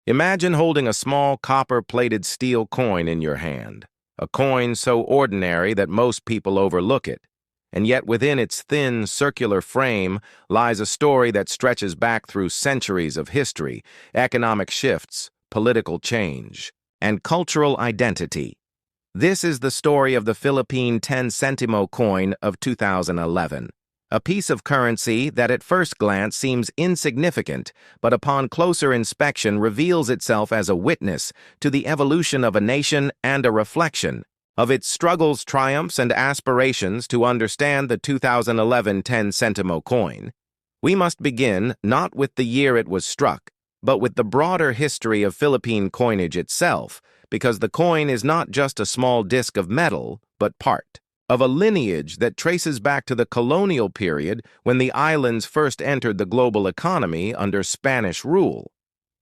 Imagine holding a small copper-plated steel coin in your hand, a coin so ordinary that most people overlook it. And yet within its thin, circular frame lies a story that stretches back through centuries of history, economic shifts, political change, and cultural identity. This is the story of the Philippine 10 Sentimo coin of 2011. A piece of currency that at first glance seems insignificant, but upon closer inspection reveals itself as a witness to the evolution of a nation and a reflection of its struggles, triumphs, and aspirations. To understand the 2011 10 Sentimo coin, we must begin not with the year it was struck, but with the broader history of Philippine coinage itself, because the coin is not just a small disc of metal, but part of a lineage that traces back to the colonial period when the islands first entered the global economy under Spanish rule.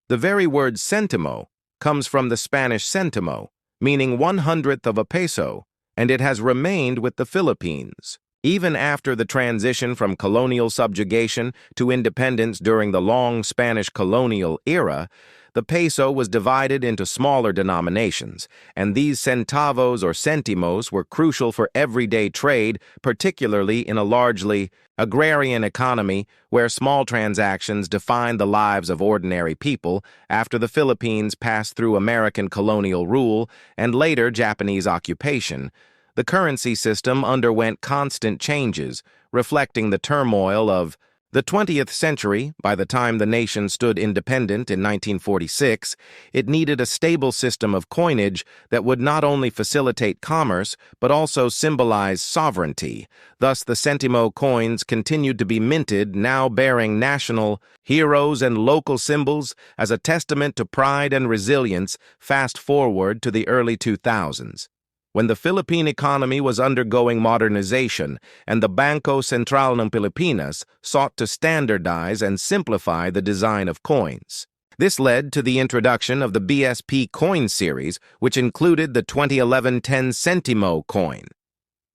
The very word Sentimo comes from the Spanish centimo, meaning 1/100th of a peso, and it has remained with the Philippines. Even after the transition from colonial subjugation to independence during the long Spanish colonial era, the peso was divided into smaller denominations, and these centavos or centimos were crucial for everyday trade, particularly in a largely agrarian economy where small transactions defined the lives of ordinary people after the Philippines passed through American colonial rule and later Japanese occupation. The currency system underwent constant changes, reflecting the turmoil of the 20th century. By the time the nation stood independent in 1946, it needed a stable system of coinage that would not only facilitate commerce, but also symbolize sovereignty. Thus, the Sentimo coins continued to be minted, now bearing national heroes and local symbols as a testament to pride and resilience. Fast forward to the early 2000s. When the Philippine economy was undergoing modernization and the Bangko Sentral ng Pilipinas sought to standardize and simplify the design of coins. This led to the introduction of the BSP coin series, which included the 2011 10 Sentimo coin.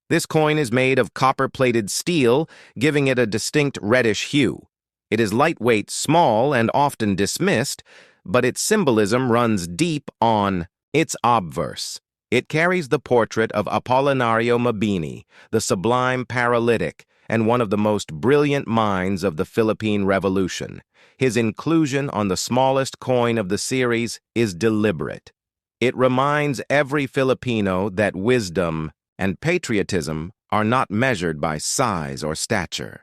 This coin is made of copper-plated steel, giving it a distinct reddish hue. It is lightweight, small, and often dismissed, but its symbolism runs deep on its obverse. It carries the portrait of Apolinario Mabini, the sublime paralytic and one of the most brilliant minds of the Philippine Revolution. His inclusion on the smallest coin of the series is deliberate. It reminds every Filipino that wisdom and patriotism are not measured by size or stature.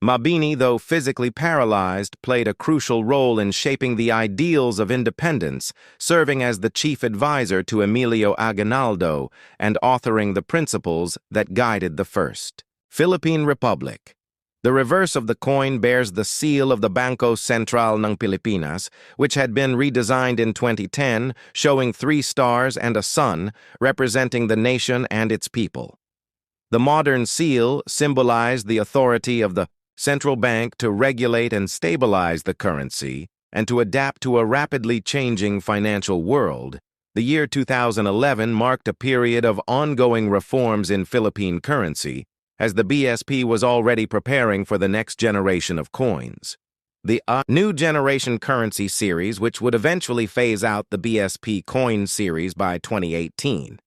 Mabini, though physically paralyzed, played a crucial role in shaping the ideals of independence, serving as the chief advisor to Emilio Aguinaldo and authoring the principles that guided the First Philippine Republic. The reverse of the coin bears the seal of the Bangko Sentral ng Pilipinas, which had been redesigned in 2010, showing 3 stars and a sun, representing the nation and its people. The modern seal symbolized the authority of the central bank to regulate and stabilize the currency and to adapt to a rapidly changing financial world. The year 2011 marked a period of ongoing reforms in Philippine currency, as the BSP was already preparing for the next generation of coins. The new generation currency series, which would eventually phase out the BSP coin series by 2018.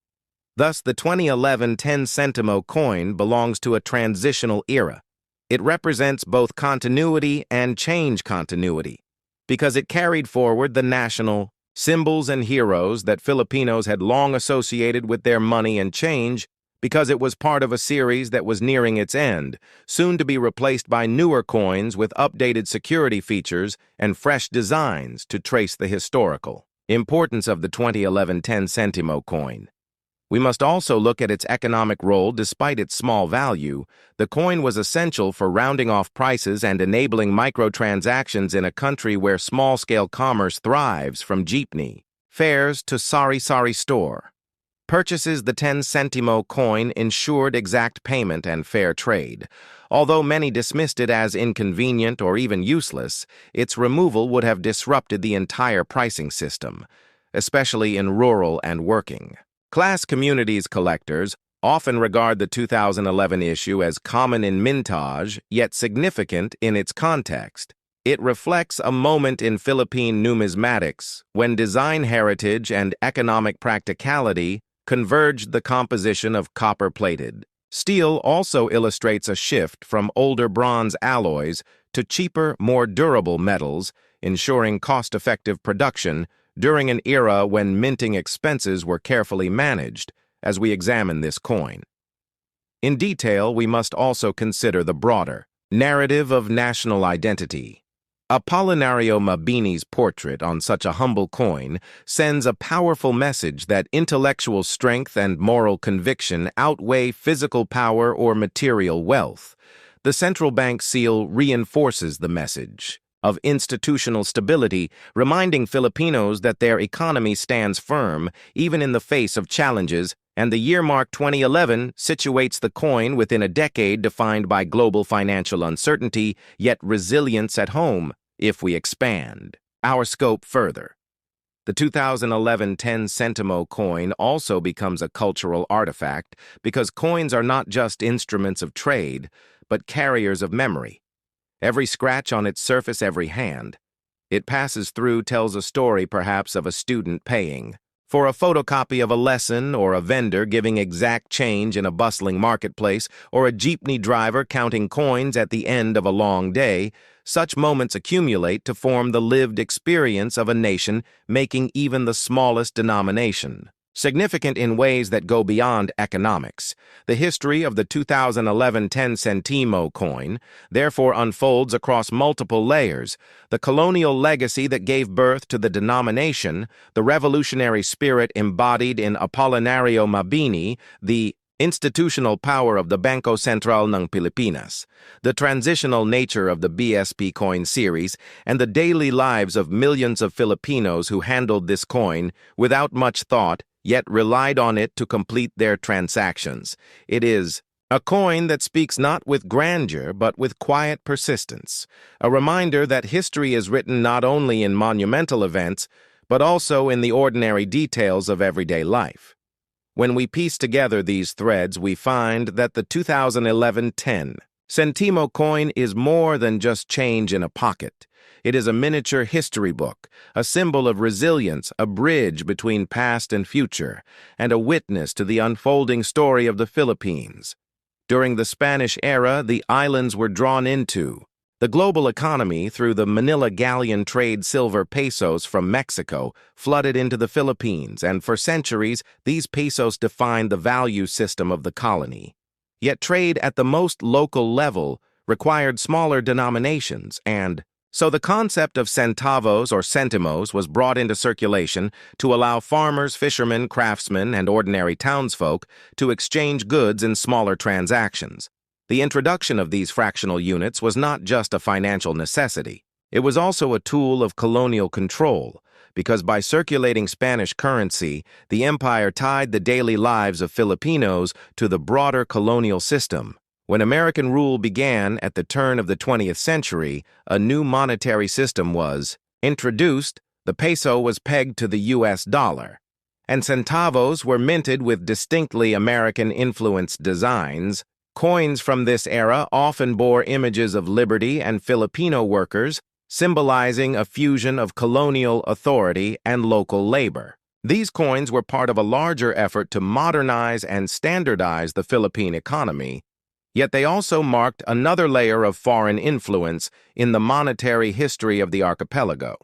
Thus, the 2011 10 Sentimo coin belongs to a transitional era. It represents both continuity and change continuity, because it carried forward the national symbols and heroes that Filipinos had long associated with their money and change, because it was part of a series that was nearing its end, soon to be replaced by newer coins with updated security features and fresh designs to trace the historical importance of the 2011 10 Sentimo coin. We must also look at its economic role. Despite its small value, the coin was essential for rounding off prices and enabling microtransactions in a country where small-scale commerce thrives, from jeepney fares to sari-sari store purchases. The 10 Sentimo coin ensured exact payment and fair trade. Although many dismissed it as inconvenient or even useless, its removal would have disrupted the entire pricing system, especially in rural and working class communities. Collectors often regard the 2011 issue as common in mintage, yet significant in its context. It reflects a moment in Philippine numismatics when design heritage and economic practicality converged the composition of copper-plated. Steel also illustrates a shift from older bronze alloys to cheaper, more durable metals, ensuring cost-effective production during an era when minting expenses were carefully managed, as we examine this coin. In detail, we must also consider the broader narrative of national identity. Apollinario Mabini's portrait on such a humble coin sends a powerful message that intellectual strength and moral conviction outweigh physical power or material wealth. The central bank seal reinforces the message of institutional stability, reminding Filipinos that their economy stands firm even in the face of challenges, and the year mark 2011 situates the coin within a decade defined by global financial uncertainty, yet resilience at home. If we expand our scope further, the 2011 10 Sentimo coin also becomes a cultural artifact because coins are not just instruments of trade, but carriers of memory. Every scratch on its surface, every hand it passes through tells a story perhaps of a student paying for a photocopy of a lesson, or a vendor giving exact change in a bustling marketplace, or a jeepney driver counting coins at the end of a long day. Such moments accumulate to form the lived experience of a nation, making even the smallest denomination significant in ways that go beyond economics. The history of the 2011 10 Sentimo coin therefore unfolds across multiple layers: the colonial legacy that gave birth to the denomination, the revolutionary spirit embodied in Apollinario Mabini, the institutional power of the Bangko Sentral ng Pilipinas, the transitional nature of the BSP coin series, and the daily lives of millions of Filipinos who handled this coin without much thought, yet relied on it to complete their transactions. It is a coin that speaks not with grandeur, but with quiet persistence, a reminder that history is written not only in monumental events, but also in the ordinary details of everyday life. When we piece together these threads, we find that the 2011 10 Sentimo coin is more than just change in a pocket. It is a miniature history book, a symbol of resilience, a bridge between past and future, and a witness to the unfolding story of the Philippines. During the Spanish era, the islands were drawn into the global economy through the Manila galleon trade. Silver pesos from Mexico flooded into the Philippines, and for centuries, these pesos defined the value system of the colony. Yet trade at the most local level required smaller denominations, and so the concept of centavos or centimos was brought into circulation to allow farmers, fishermen, craftsmen, and ordinary townsfolk to exchange goods in smaller transactions. The introduction of these fractional units was not just a financial necessity. It was also a tool of colonial control, because by circulating Spanish currency, the empire tied the daily lives of Filipinos to the broader colonial system. When American rule began at the turn of the 20th century, a new monetary system was introduced. The peso was pegged to the US dollar, and centavos were minted with distinctly American-influenced designs. Coins from this era often bore images of liberty and Filipino workers, symbolizing a fusion of colonial authority and local labor. These coins were part of a larger effort to modernize and standardize the Philippine economy, yet they also marked another layer of foreign influence in the monetary history of the archipelago.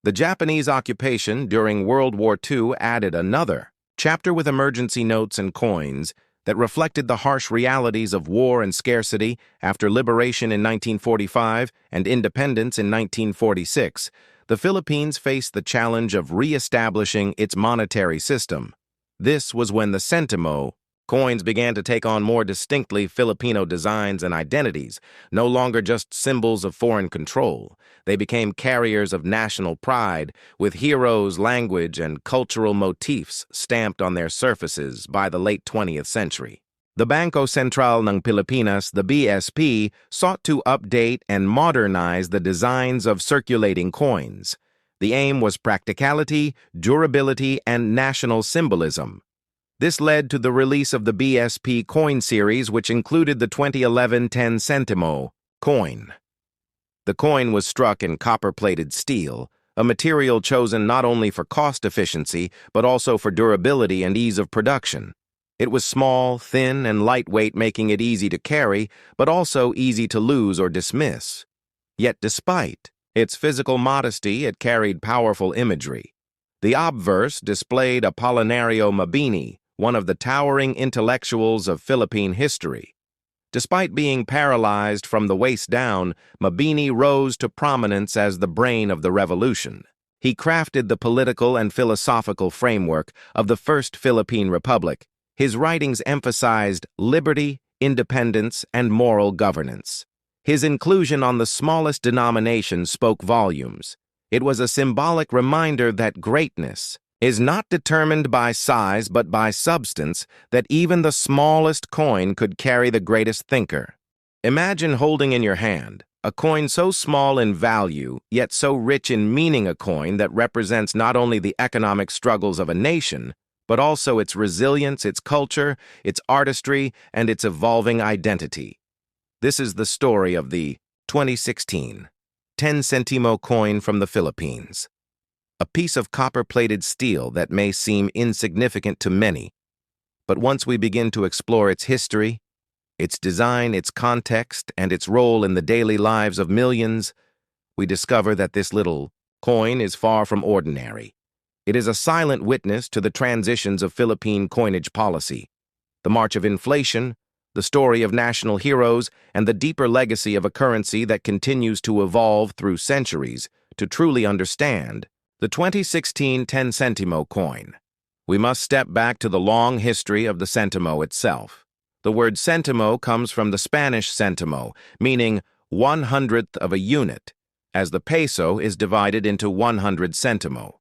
The Japanese occupation during World War II added another chapter with emergency notes and coins that reflected the harsh realities of war and scarcity. After liberation in 1945 and independence in 1946, the Philippines faced the challenge of re-establishing its monetary system. This was when the Sentimo coins began to take on more distinctly Filipino designs and identities, no longer just symbols of foreign control. They became carriers of national pride, with heroes, language, and cultural motifs stamped on their surfaces. By the late 20th century, the Bangko Sentral ng Pilipinas, the BSP, sought to update and modernize the designs of circulating coins. The aim was practicality, durability, and national symbolism. This led to the release of the BSP coin series, which included the 2011 10 Sentimo coin. The coin was struck in copper-plated steel, a material chosen not only for cost efficiency, but also for durability and ease of production. It was small, thin, and lightweight, making it easy to carry, but also easy to lose or dismiss. Yet despite its physical modesty, it carried powerful imagery. The obverse displayed Apolinario Mabini, one of the towering intellectuals of Philippine history. Despite being paralyzed from the waist down, Mabini rose to prominence as the brain of the revolution. He crafted the political and philosophical framework of the First Philippine Republic. His writings emphasized liberty, independence, and moral governance. His inclusion on the smallest denomination spoke volumes. It was a symbolic reminder that greatness is not determined by size but by substance, that even the smallest coin could carry the greatest thinker. Imagine holding in your hand a coin so small in value, yet so rich in meaning, a coin that represents not only the economic struggles of a nation, but also its resilience, its culture, its artistry, and its evolving identity. This is the story of the 2016 10 Sentimo coin from the Philippines. A piece of copper-plated steel that may seem insignificant to many, but once we begin to explore its history, its design, its context, and its role in the daily lives of millions, we discover that this little coin is far from ordinary. It is a silent witness to the transitions of Philippine coinage policy, the march of inflation, the story of national heroes, and the deeper legacy of a currency that continues to evolve through centuries. To truly understand the 2016 10 Sentimo coin, we must step back to the long history of the Sentimo itself. The word Sentimo comes from the Spanish centimo, meaning 1/100th of a unit, as the peso is divided into 100 centimo.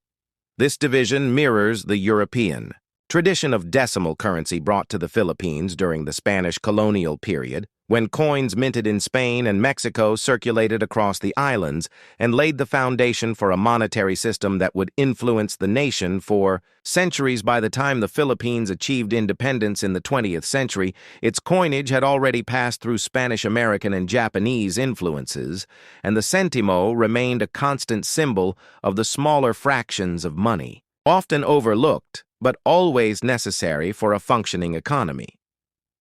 This division mirrors the European tradition of decimal currency brought to the Philippines during the Spanish colonial period, when coins minted in Spain and Mexico circulated across the islands and laid the foundation for a monetary system that would influence the nation for centuries. By the time the Philippines achieved independence in the 20th century, its coinage had already passed through Spanish American and Japanese influences, and the centimo remained a constant symbol of the smaller fractions of money, often overlooked, but always necessary for a functioning economy.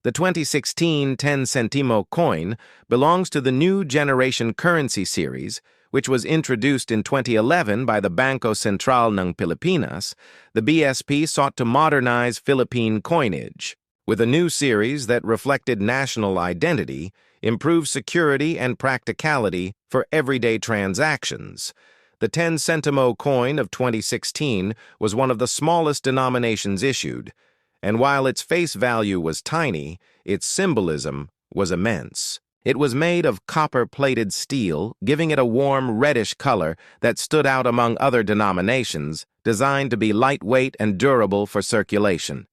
The 2016 10 Sentimo coin belongs to the new generation currency series, which was introduced in 2011 by the Bangko Sentral ng Pilipinas. The BSP sought to modernize Philippine coinage with a new series that reflected national identity, improved security, and practicality for everyday transactions. The 10 Sentimo coin of 2016 was one of the smallest denominations issued, and while its face value was tiny, its symbolism was immense. It was made of copper-plated steel, giving it a warm reddish color that stood out among other denominations, designed to be lightweight and durable for circulation.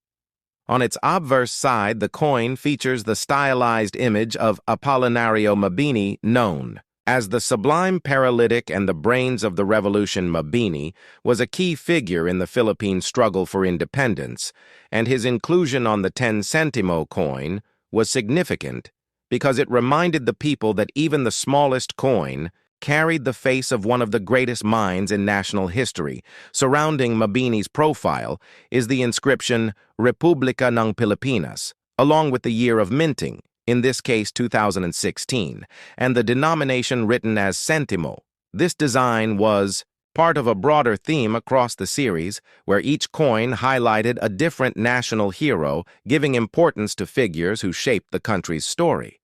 On its obverse side, the coin features the stylized image of Apolinario Mabini, known as the sublime paralytic and the brains of the revolution. Mabini was a key figure in the Philippine struggle for independence, and his inclusion on the 10 Sentimo coin was significant because it reminded the people that even the smallest coin carried the face of one of the greatest minds in national history. Surrounding Mabini's profile is the inscription Republika ng Pilipinas, along with the year of minting, in this case 2016, and the denomination written as Sentimo. This design was part of a broader theme across the series, where each coin highlighted a different national hero, giving importance to figures who shaped the country's story.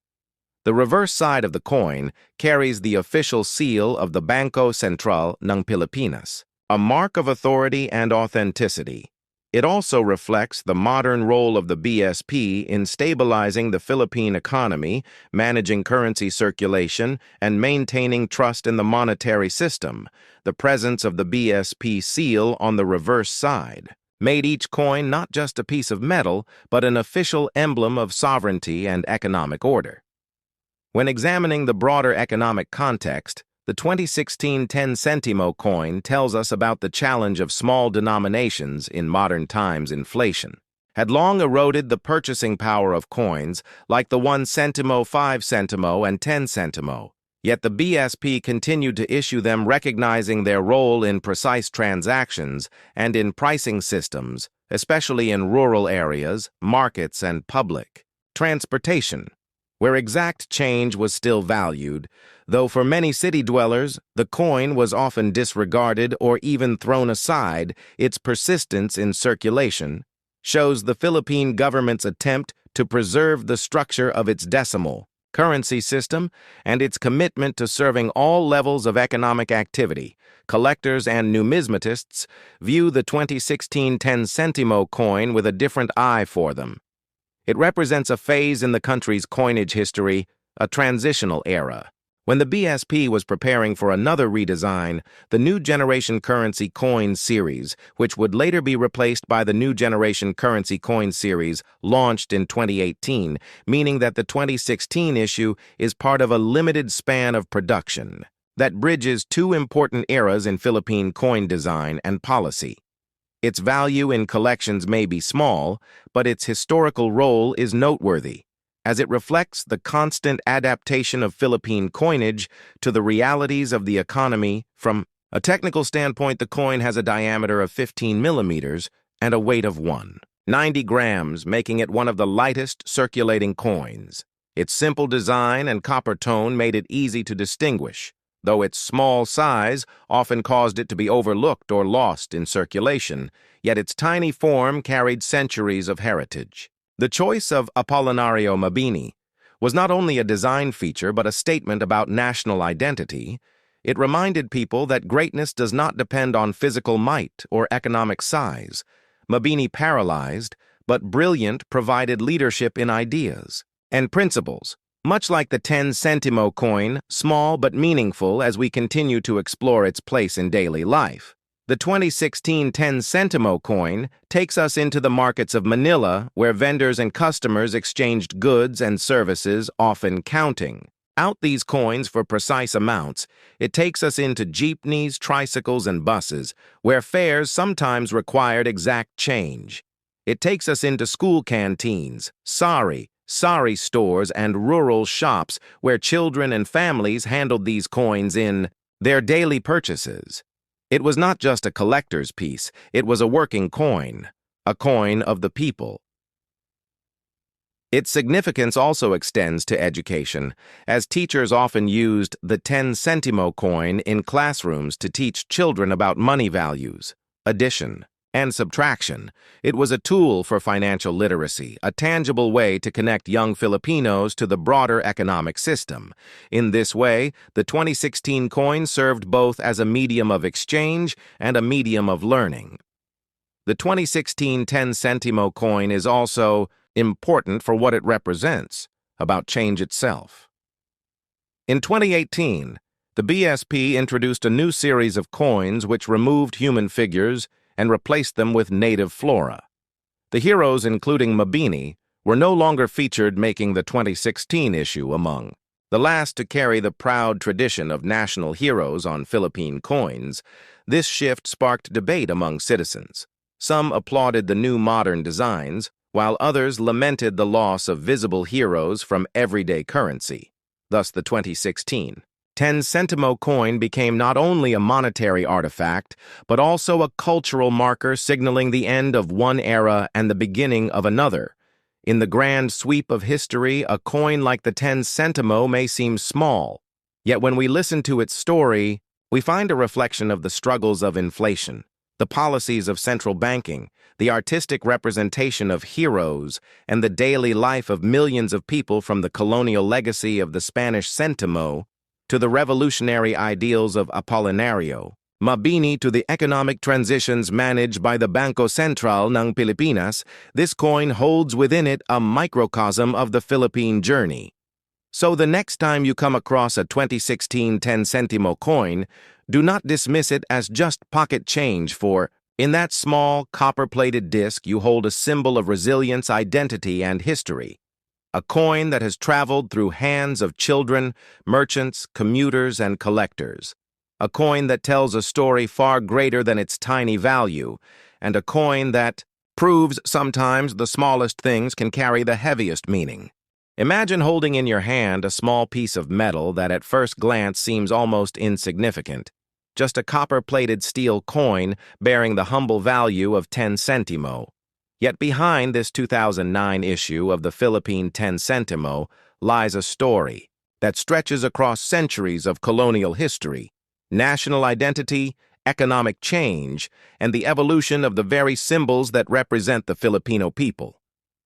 The reverse side of the coin carries the official seal of the Bangko Sentral ng Pilipinas, a mark of authority and authenticity. It also reflects the modern role of the BSP in stabilizing the Philippine economy, managing currency circulation, and maintaining trust in the monetary system. The presence of the BSP seal on the reverse side made each coin not just a piece of metal, but an official emblem of sovereignty and economic order. When examining the broader economic context, the 2016 10 Sentimo coin tells us about the challenge of small denominations in modern times. Inflation had long eroded the purchasing power of coins like the 1 centimo, 5 centimo, and 10 centimo. Yet the BSP continued to issue them, recognizing their role in precise transactions and in pricing systems, especially in rural areas, markets, and public transportation, where exact change was still valued, though for many city dwellers, the coin was often disregarded or even thrown aside. Its persistence in circulation shows the Philippine government's attempt to preserve the structure of its decimal currency system and its commitment to serving all levels of economic activity. Collectors and numismatists view the 2016 10 Sentimo coin with a different eye for them. It represents a phase in the country's coinage history, a transitional era. When the BSP was preparing for another redesign, the New Generation Currency Coin Series, which would later be replaced by the New Generation Currency Coin Series, launched in 2018, meaning that the 2016 issue is part of a limited span of production that bridges two important eras in Philippine coin design and policy. Its value in collections may be small, but its historical role is noteworthy, as it reflects the constant adaptation of Philippine coinage to the realities of the economy. From a technical standpoint, the coin has a diameter of 15 millimeters and a weight of 190 grams, making it one of the lightest circulating coins. Its simple design and copper tone made it easy to distinguish, though its small size often caused it to be overlooked or lost in circulation, yet its tiny form carried centuries of heritage. The choice of Apolinario Mabini was not only a design feature but a statement about national identity. It reminded people that greatness does not depend on physical might or economic size. Mabini paralyzed, but brilliant, provided leadership in ideas and principles. Much like the 10 Sentimo coin, small but meaningful as we continue to explore its place in daily life. The 2016 10 Sentimo coin takes us into the markets of Manila, where vendors and customers exchanged goods and services, often counting out these coins for precise amounts. It takes us into jeepneys, tricycles, and buses, where fares sometimes required exact change. It takes us into school canteens, sari stores, and rural shops, where children and families handled these coins in their daily purchases. It was not just a collector's piece, it was a working coin, a coin of the people. Its significance also extends to education, as teachers often used the 10 Sentimo coin in classrooms to teach children about money values, addition, and subtraction. It was a tool for financial literacy, a tangible way to connect young Filipinos to the broader economic system. In this way, the 2016 coin served both as a medium of exchange and a medium of learning. The 2016 10 Sentimo coin is also important for what it represents, about change itself. In 2018, the BSP introduced a new series of coins which removed human figures and replaced them with native flora. The heroes, including Mabini, were no longer featured, making the 2016 issue among the last to carry the proud tradition of national heroes on Philippine coins. This shift sparked debate among citizens. Some applauded the new modern designs, while others lamented the loss of visible heroes from everyday currency. Thus, the 2016 10 Sentimo coin became not only a monetary artifact, but also a cultural marker signaling the end of one era and the beginning of another. In the grand sweep of history, a coin like the 10 Sentimo may seem small, yet when we listen to its story, we find a reflection of the struggles of inflation, the policies of central banking, the artistic representation of heroes, and the daily life of millions of people, from the colonial legacy of the Spanish Sentimo to the revolutionary ideals of Apolinario Mabini to the economic transitions managed by the Bangko Sentral ng Pilipinas. This coin holds within it a microcosm of the Philippine journey. So the next time you come across a 2016 10 Sentimo coin, do not dismiss it as just pocket change, for in that small, copper-plated disc you hold a symbol of resilience, identity, and history. A coin that has traveled through hands of children, merchants, commuters, and collectors. A coin that tells a story far greater than its tiny value, and a coin that proves sometimes the smallest things can carry the heaviest meaning. Imagine holding in your hand a small piece of metal that at first glance seems almost insignificant. Just a copper-plated steel coin bearing the humble value of 10 centimo. Yet behind this 2009 issue of the Philippine 10 centimo lies a story that stretches across centuries of colonial history, national identity, economic change, and the evolution of the very symbols that represent the Filipino people.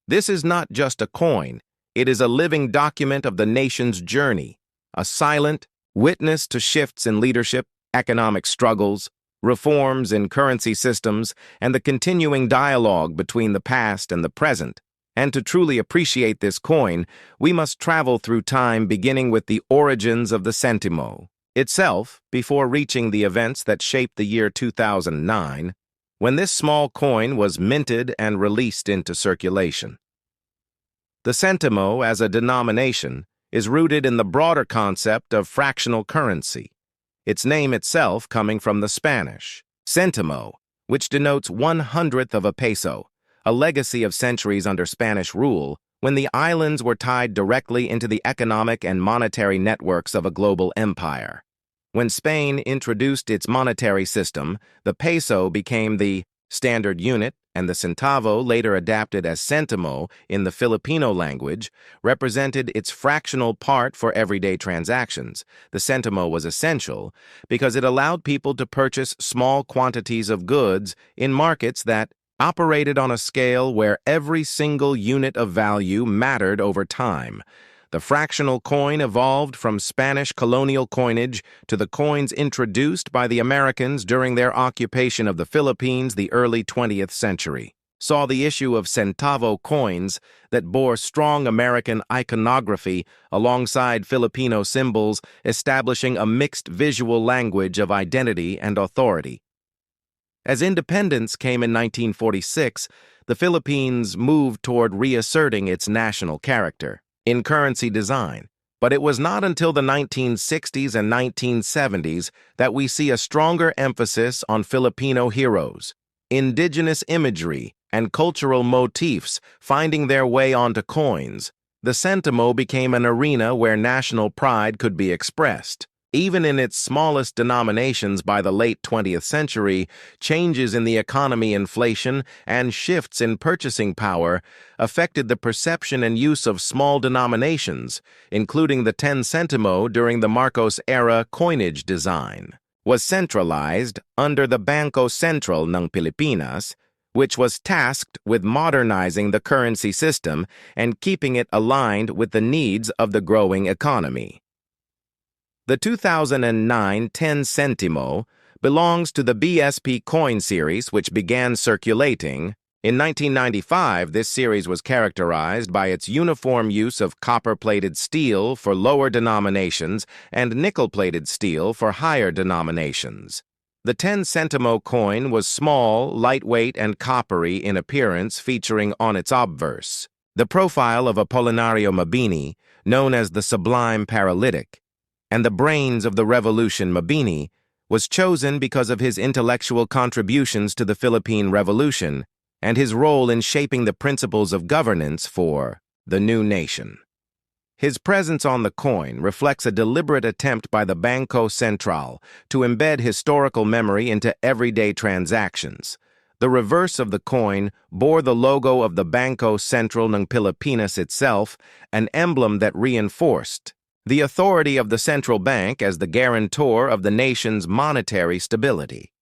This is not just a coin, it is a living document of the nation's journey, a silent witness to shifts in leadership, economic struggles, reforms in currency systems, and the continuing dialogue between the past and the present. And to truly appreciate this coin, we must travel through time beginning with the origins of the Sentimo itself before reaching the events that shaped the year 2009, when this small coin was minted and released into circulation. The Sentimo, as a denomination, is rooted in the broader concept of fractional currency, its name itself coming from the Spanish, Sentimo, which denotes 1/100th of a peso, a legacy of centuries under Spanish rule, when the islands were tied directly into the economic and monetary networks of a global empire. When Spain introduced its monetary system, the peso became the standard unit, and the centavo, later adapted as centimo in the Filipino language, represented its fractional part for everyday transactions. The centimo was essential because it allowed people to purchase small quantities of goods in markets that operated on a scale where every single unit of value mattered over time. The fractional coin evolved from Spanish colonial coinage to the coins introduced by the Americans during their occupation of the Philippines the early 20th century. Saw the issue of centavo coins that bore strong American iconography alongside Filipino symbols, establishing a mixed visual language of identity and authority. As independence came in 1946, the Philippines moved toward reasserting its national character in currency design, but it was not until the 1960s and 1970s that we see a stronger emphasis on Filipino heroes, indigenous imagery, and cultural motifs finding their way onto coins. The Sentimo became an arena where national pride could be expressed. Even in its smallest denominations by the late 20th century, changes in the economy, inflation, and shifts in purchasing power affected the perception and use of small denominations, including the 10 centimo during the Marcos-era coinage design, was centralized under the Bangko Sentral ng Pilipinas, which was tasked with modernizing the currency system and keeping it aligned with the needs of the growing economy. The 2009 10 centimo belongs to the BSP coin series, which began circulating. In 1995, this series was characterized by its uniform use of copper-plated steel for lower denominations and nickel-plated steel for higher denominations. The 10 centimo coin was small, lightweight, and coppery in appearance, featuring on its obverse the profile of Apolinario Mabini, known as the Sublime Paralytic, and the brains of the revolution. Mabini was chosen because of his intellectual contributions to the Philippine Revolution and his role in shaping the principles of governance for the new nation. His presence on the coin reflects a deliberate attempt by the Bangko Sentral to embed historical memory into everyday transactions. The reverse of the coin bore the logo of the Bangko Sentral ng Pilipinas itself, an emblem that reinforced the authority of the central bank as the guarantor of the nation's monetary stability.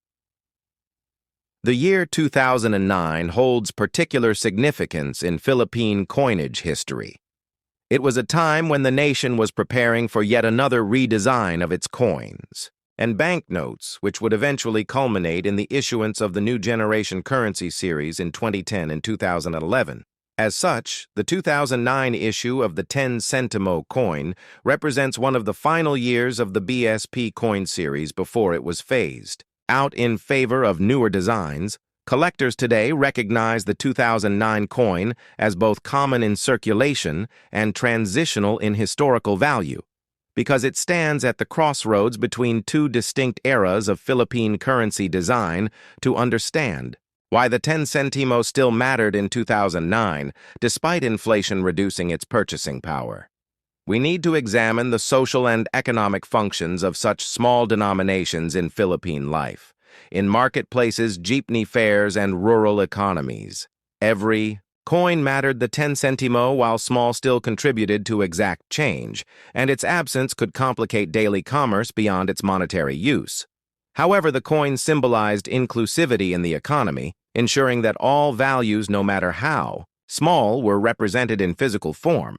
The year 2009 holds particular significance in Philippine coinage history. It was a time when the nation was preparing for yet another redesign of its coins and banknotes, which would eventually culminate in the issuance of the new generation currency series in 2010 and 2011. As such, the 2009 issue of the 10 centimo coin represents one of the final years of the BSP coin series before it was phased out in favor of newer designs. Collectors today recognize the 2009 coin as both common in circulation and transitional in historical value, because it stands at the crossroads between two distinct eras of Philippine currency design. To understand Why the 10 centimo still mattered in 2009, despite inflation reducing its purchasing power. We need to examine the social and economic functions of such small denominations in Philippine life, in marketplaces, jeepney fares, and rural economies. Every coin mattered. The 10 centimo, while small, still contributed to exact change, and its absence could complicate daily commerce beyond its monetary use. However, the coin symbolized inclusivity in the economy, ensuring that all values, no matter how small, were represented in physical form.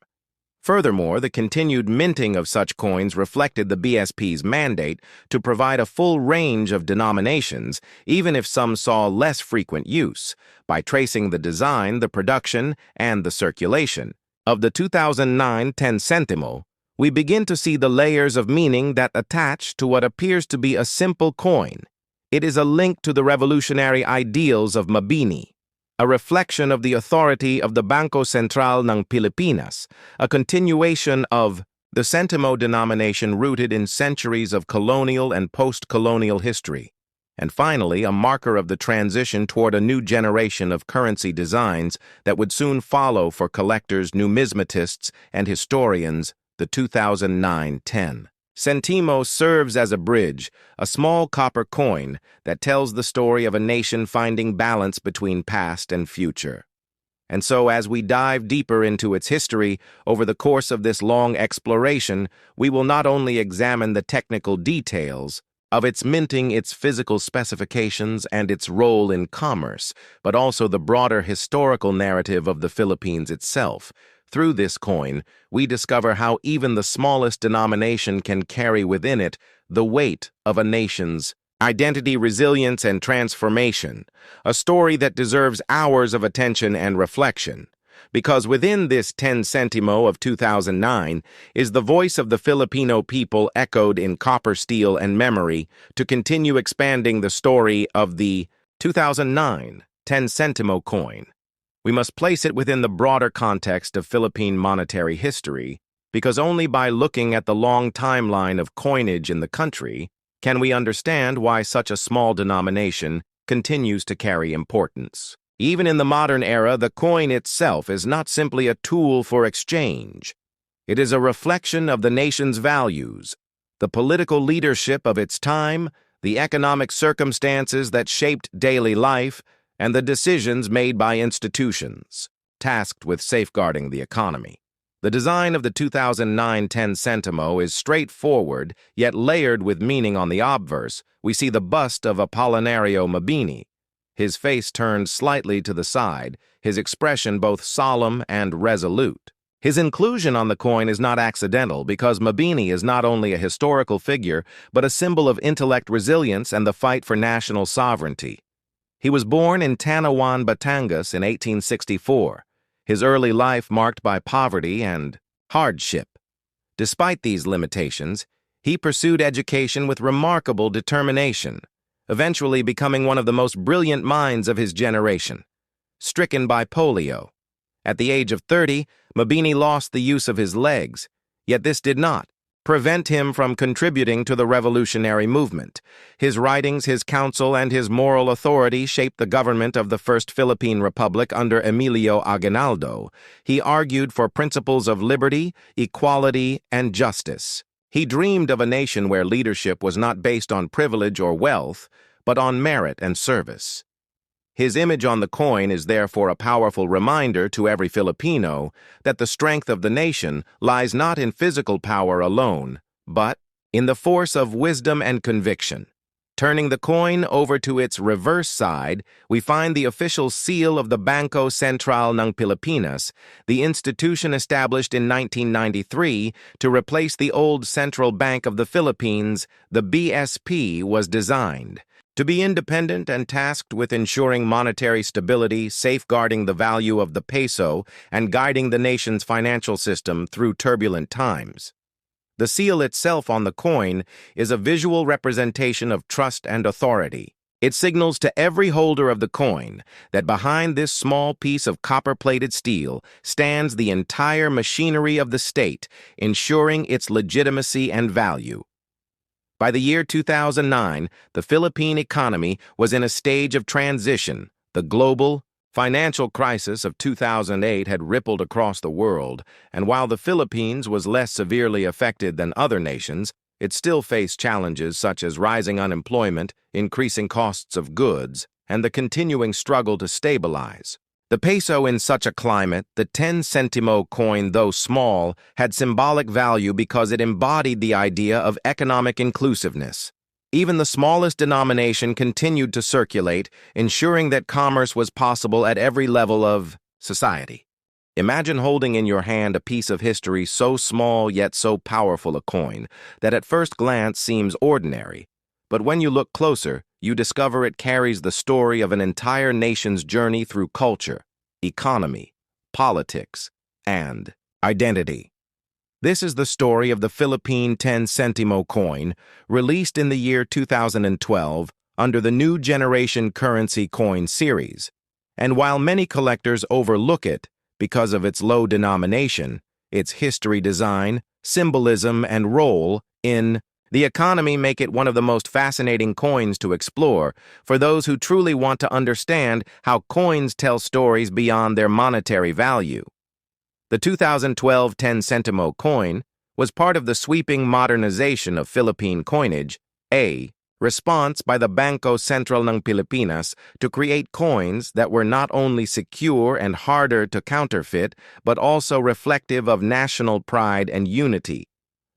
Furthermore, the continued minting of such coins reflected the BSP's mandate to provide a full range of denominations, even if some saw less frequent use, by tracing the design, the production, and the circulation of the 2009 10 centimo. We begin to see the layers of meaning that attach to what appears to be a simple coin. It is a link to the revolutionary ideals of Mabini, a reflection of the authority of the Bangko Sentral ng Pilipinas, a continuation of the Sentimo denomination rooted in centuries of colonial and post-colonial history, and finally a marker of the transition toward a new generation of currency designs that would soon follow for collectors, numismatists, and historians. The 2009 10 Sentimo serves as a bridge, a small copper coin that tells the story of a nation finding balance between past and future. And so, as we dive deeper into its history over the course of this long exploration, we will not only examine the technical details of its minting, its physical specifications, and its role in commerce, but also the broader historical narrative of the Philippines itself. Through this coin, we discover how even the smallest denomination can carry within it the weight of a nation's identity, resilience, and transformation, a story that deserves hours of attention and reflection. Because within this 10 centimo of 2009 is the voice of the Filipino people echoed in copper, steel, and memory to continue expanding the story of the 2009 10 centimo coin. We must place it within the broader context of Philippine monetary history, because only by looking at the long timeline of coinage in the country can we understand why such a small denomination continues to carry importance. Even in the modern era, the coin itself is not simply a tool for exchange. It is a reflection of the nation's values, the political leadership of its time, the economic circumstances that shaped daily life, and the decisions made by institutions tasked with safeguarding the economy. The design of the 2009 10 centimo is straightforward, yet layered with meaning. On the obverse, we see the bust of Apolinario Mabini, his face turned slightly to the side, his expression both solemn and resolute. His inclusion on the coin is not accidental, because Mabini is not only a historical figure, but a symbol of intellect, resilience, and the fight for national sovereignty. He was born in Tanawan, Batangas in 1864, his early life marked by poverty and hardship. Despite these limitations, he pursued education with remarkable determination, eventually becoming one of the most brilliant minds of his generation. Stricken by polio. At the age of 30, Mabini lost the use of his legs, yet this did not prevent him from contributing to the revolutionary movement. His writings, his counsel, and his moral authority shaped the government of the First Philippine Republic under Emilio Aguinaldo. He argued for principles of liberty, equality, and justice. He dreamed of a nation where leadership was not based on privilege or wealth, but on merit and service. His image on the coin is therefore a powerful reminder to every Filipino that the strength of the nation lies not in physical power alone, but in the force of wisdom and conviction. Turning the coin over to its reverse side, we find the official seal of the Bangko Sentral ng Pilipinas, the institution established in 1993 to replace the old Central Bank of the Philippines. The BSP was designed to be independent and tasked with ensuring monetary stability, safeguarding the value of the peso, and guiding the nation's financial system through turbulent times. The seal itself on the coin is a visual representation of trust and authority. It signals to every holder of the coin that behind this small piece of copper-plated steel stands the entire machinery of the state, ensuring its legitimacy and value. By the year 2009, the Philippine economy was in a stage of transition. The global financial crisis of 2008 had rippled across the world, and while the Philippines was less severely affected than other nations, it still faced challenges such as rising unemployment, increasing costs of goods, and the continuing struggle to stabilize. The peso in such a climate, the 10 Sentimo coin, though small, had symbolic value because it embodied the idea of economic inclusiveness. Even the smallest denomination continued to circulate, ensuring that commerce was possible at every level of society. Imagine holding in your hand a piece of history so small yet so powerful a coin that at first glance seems ordinary, but when you look closer, you discover it carries the story of an entire nation's journey through culture, economy, politics, and identity. This is the story of the Philippine 10 Sentimo coin, released in the year 2012 under the New Generation Currency Coin series. And while many collectors overlook it because of its low denomination, its history, design, symbolism, and role in the economy make it one of the most fascinating coins to explore for those who truly want to understand how coins tell stories beyond their monetary value. The 2012 10 Sentimo coin was part of the sweeping modernization of Philippine coinage, a response by the Bangko Sentral ng Pilipinas to create coins that were not only secure and harder to counterfeit, but also reflective of national pride and unity.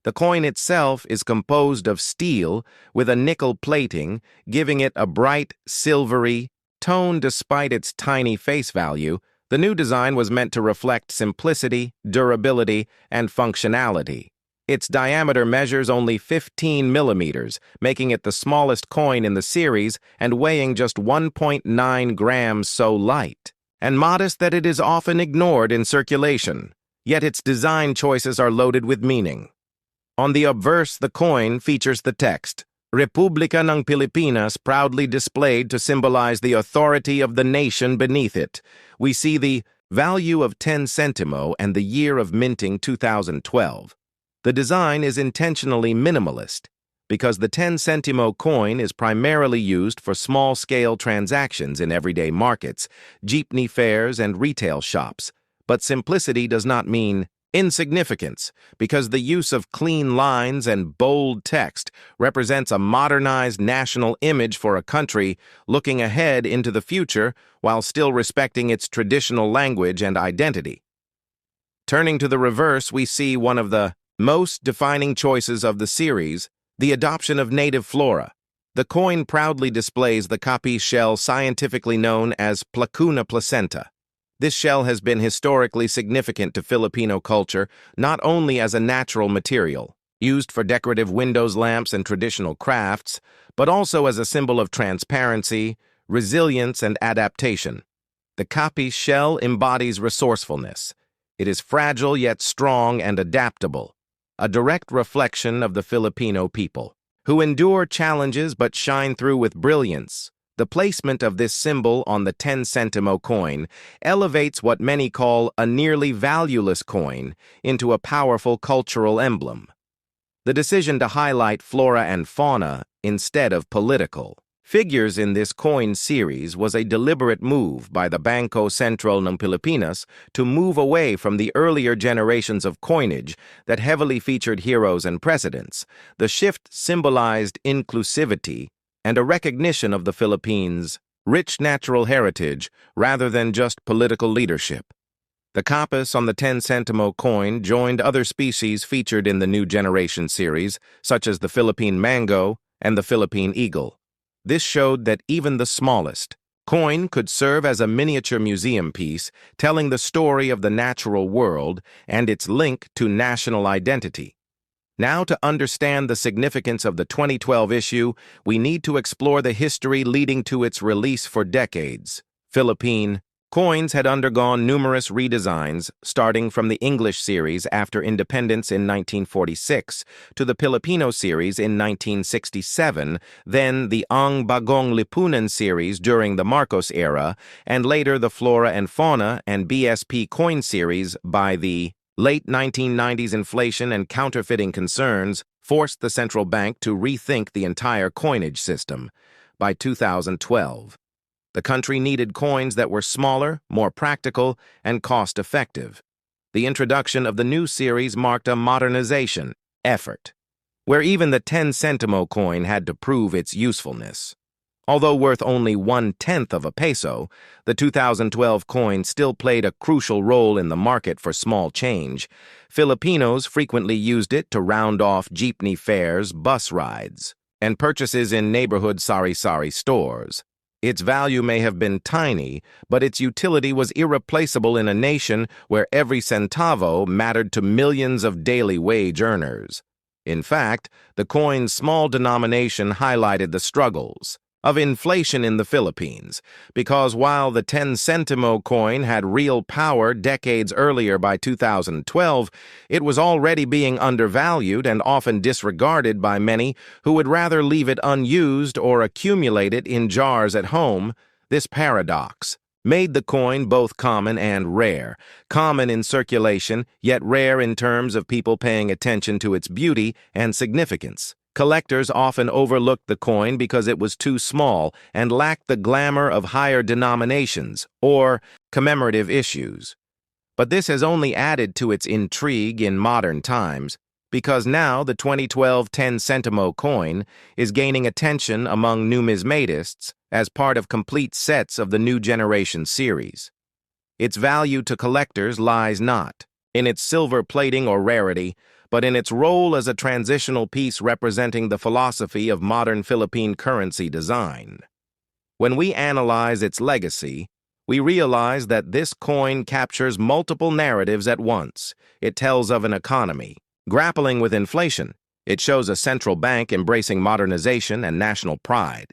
The coin itself is composed of steel with a nickel plating, giving it a bright, silvery tone despite its tiny face value. The new design was meant to reflect simplicity, durability, and functionality. Its diameter measures only 15 millimeters, making it the smallest coin in the series and weighing just 1.9 grams, so light and modest that it is often ignored in circulation. Yet its design choices are loaded with meaning. On the obverse, the coin features the text, Republika ng Pilipinas, proudly displayed to symbolize the authority of the nation beneath it. We see the value of 10 Sentimo and the year of minting 2012. The design is intentionally minimalist because the 10 Sentimo coin is primarily used for small-scale transactions in everyday markets, jeepney fares, and retail shops. But simplicity does not mean insignificance, because the use of clean lines and bold text represents a modernized national image for a country looking ahead into the future while still respecting its traditional language and identity. Turning to the reverse, we see one of the most defining choices of the series, the adoption of native flora. The coin proudly displays the capiz shell, scientifically known as Placuna placenta. This shell has been historically significant to Filipino culture, not only as a natural material, used for decorative windows, lamps, and traditional crafts, but also as a symbol of transparency, resilience, and adaptation. The capiz shell embodies resourcefulness. It is fragile yet strong and adaptable, a direct reflection of the Filipino people, who endure challenges but shine through with brilliance. The placement of this symbol on the 10 Sentimo coin elevates what many call a nearly valueless coin into a powerful cultural emblem. The decision to highlight flora and fauna instead of political figures in this coin series was a deliberate move by the Bangko Sentral ng Pilipinas to move away from the earlier generations of coinage that heavily featured heroes and presidents. The shift symbolized inclusivity and a recognition of the Philippines' rich natural heritage rather than just political leadership. The capiz on the 10 Sentimo coin joined other species featured in the New Generation series, such as the Philippine mango and the Philippine eagle. This showed that even the smallest coin could serve as a miniature museum piece, telling the story of the natural world and its link to national identity. Now, to understand the significance of the 2012 issue, we need to explore the history leading to its release for decades. Philippine coins had undergone numerous redesigns, starting from the English series after independence in 1946 to the Filipino series in 1967, then the Ang Bagong Lipunan series during the Marcos era, and later the Flora and Fauna and BSP coin series. By the late 1990s, inflation and counterfeiting concerns forced the central bank to rethink the entire coinage system. By 2012, The country needed coins that were smaller, more practical, and cost-effective. The introduction of the new series marked a modernization effort, where even the 10 Sentimo coin had to prove its usefulness. Although worth only 1/10 of a peso, the 2012 coin still played a crucial role in the market for small change. Filipinos frequently used it to round off jeepney fares, bus rides, and purchases in neighborhood sari-sari stores. Its value may have been tiny, but its utility was irreplaceable in a nation where every centavo mattered to millions of daily wage earners. In fact, the coin's small denomination highlighted the struggles of inflation in the Philippines, because while the 10 Sentimo coin had real power decades earlier by 2012, it was already being undervalued and often disregarded by many who would rather leave it unused or accumulate it in jars at home. This paradox made the coin both common and rare, common in circulation, yet rare in terms of people paying attention to its beauty and significance. Collectors often overlooked the coin because it was too small and lacked the glamour of higher denominations or commemorative issues. But this has only added to its intrigue in modern times, because now the 2012 10 Sentimo coin is gaining attention among numismatists as part of complete sets of the New Generation series. Its value to collectors lies not in its silver plating or rarity, but in its role as a transitional piece representing the philosophy of modern Philippine currency design. When we analyze its legacy, we realize that this coin captures multiple narratives at once. It tells of an economy grappling with inflation. It shows a central bank embracing modernization and national pride.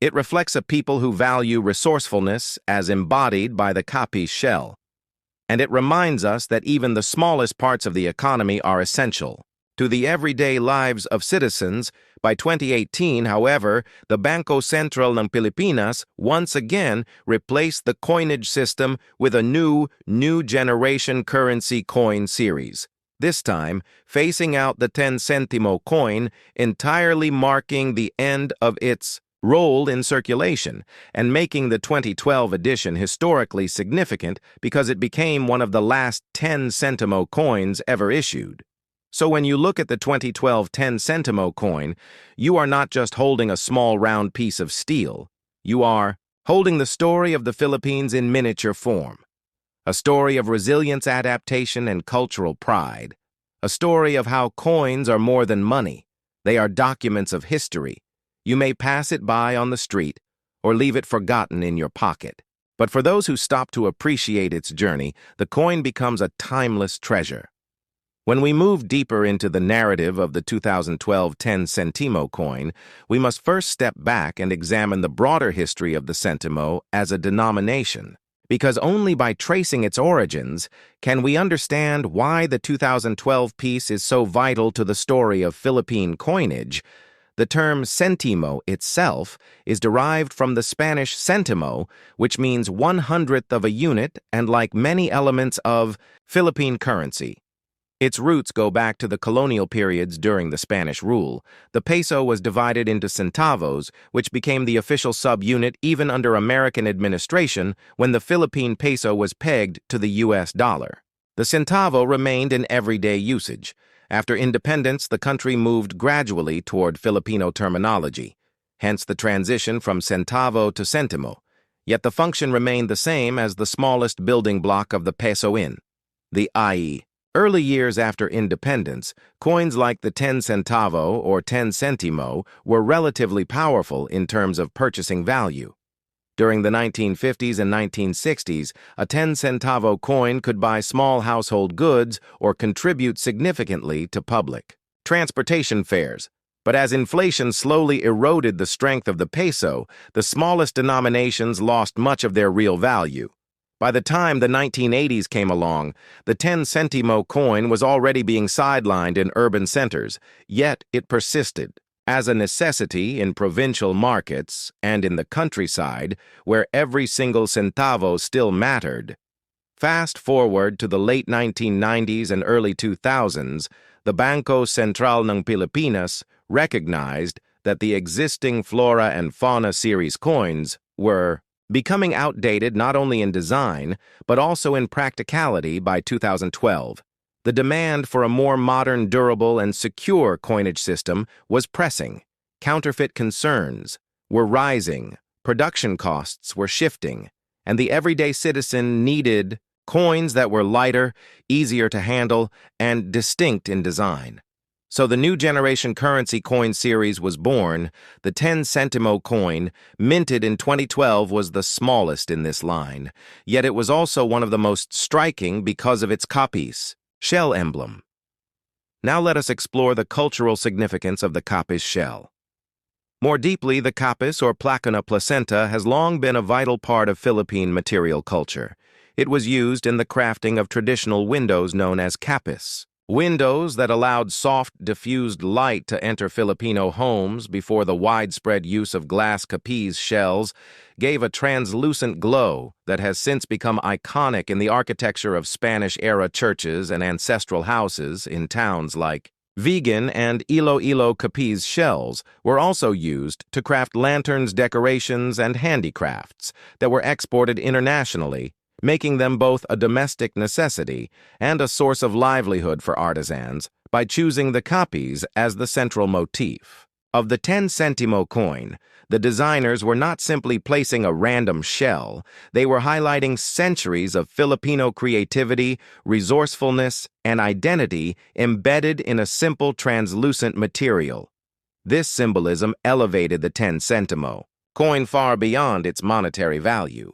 It reflects a people who value resourcefulness as embodied by the capiz shell. And it reminds us that even the smallest parts of the economy are essential to the everyday lives of citizens. By 2018, however, the Bangko Sentral ng Pilipinas once again replaced the coinage system with a new generation currency coin series, this time phasing out the 10 Sentimo coin, entirely marking the end of its role in circulation, and making the 2012 edition historically significant because it became one of the last 10 Sentimo coins ever issued. So when you look at the 2012 10 Sentimo coin, you are not just holding a small round piece of steel, you are holding the story of the Philippines in miniature form. A story of resilience, adaptation, and cultural pride. A story of how coins are more than money. They are documents of history. You may pass it by on the street or leave it forgotten in your pocket. But for those who stop to appreciate its journey, the coin becomes a timeless treasure. When we move deeper into the narrative of the 2012 10 Sentimo coin, we must first step back and examine the broader history of the Sentimo as a denomination, because only by tracing its origins can we understand why the 2012 piece is so vital to the story of Philippine coinage. The term Sentimo itself is derived from the Spanish centimo, which means 1/100th of a unit, and like many elements of Philippine currency, its roots go back to the colonial periods during the Spanish rule. The peso was divided into centavos, which became the official sub-unit even under American administration when the Philippine peso was pegged to the US dollar. The centavo remained in everyday usage. After independence, the country moved gradually toward Filipino terminology, hence the transition from centavo to centimo. Yet the function remained the same as the smallest building block of the peso in the i.e. early years after independence, coins like the 10 centavo or 10 centimo were relatively powerful in terms of purchasing value. During the 1950s and 1960s, a 10 centavo coin could buy small household goods or contribute significantly to public transportation fares. But as inflation slowly eroded the strength of the peso, the smallest denominations lost much of their real value. By the time the 1980s came along, the 10 centimo coin was already being sidelined in urban centers, yet it persisted as a necessity in provincial markets and in the countryside, where every single centavo still mattered. Fast forward to the late 1990s and early 2000s, the Bangko Sentral ng Pilipinas recognized that the existing Flora and Fauna series coins were becoming outdated not only in design, but also in practicality by 2012. The demand for a more modern, durable, and secure coinage system was pressing. Counterfeit concerns were rising, production costs were shifting, and the everyday citizen needed coins that were lighter, easier to handle, and distinct in design. So the new generation currency coin series was born. The 10 Sentimo coin, minted in 2012, was the smallest in this line, yet it was also one of the most striking because of its capis, shell emblem. Now let us explore the cultural significance of the capis shell. More deeply, the capis, or placuna placenta, has long been a vital part of Philippine material culture. It was used in the crafting of traditional windows known as capis. Windows that allowed soft, diffused light to enter Filipino homes before the widespread use of glass capis shells gave a translucent glow that has since become iconic in the architecture of Spanish-era churches and ancestral houses in towns like Vigan. And Iloilo capis shells were also used to craft lanterns, decorations, and handicrafts that were exported internationally, making them both a domestic necessity and a source of livelihood for artisans by choosing the capis as the central motif. Of the 10 Sentimo coin, the designers were not simply placing a random shell, they were highlighting centuries of Filipino creativity, resourcefulness, and identity embedded in a simple translucent material. This symbolism elevated the 10 Sentimo coin far beyond its monetary value.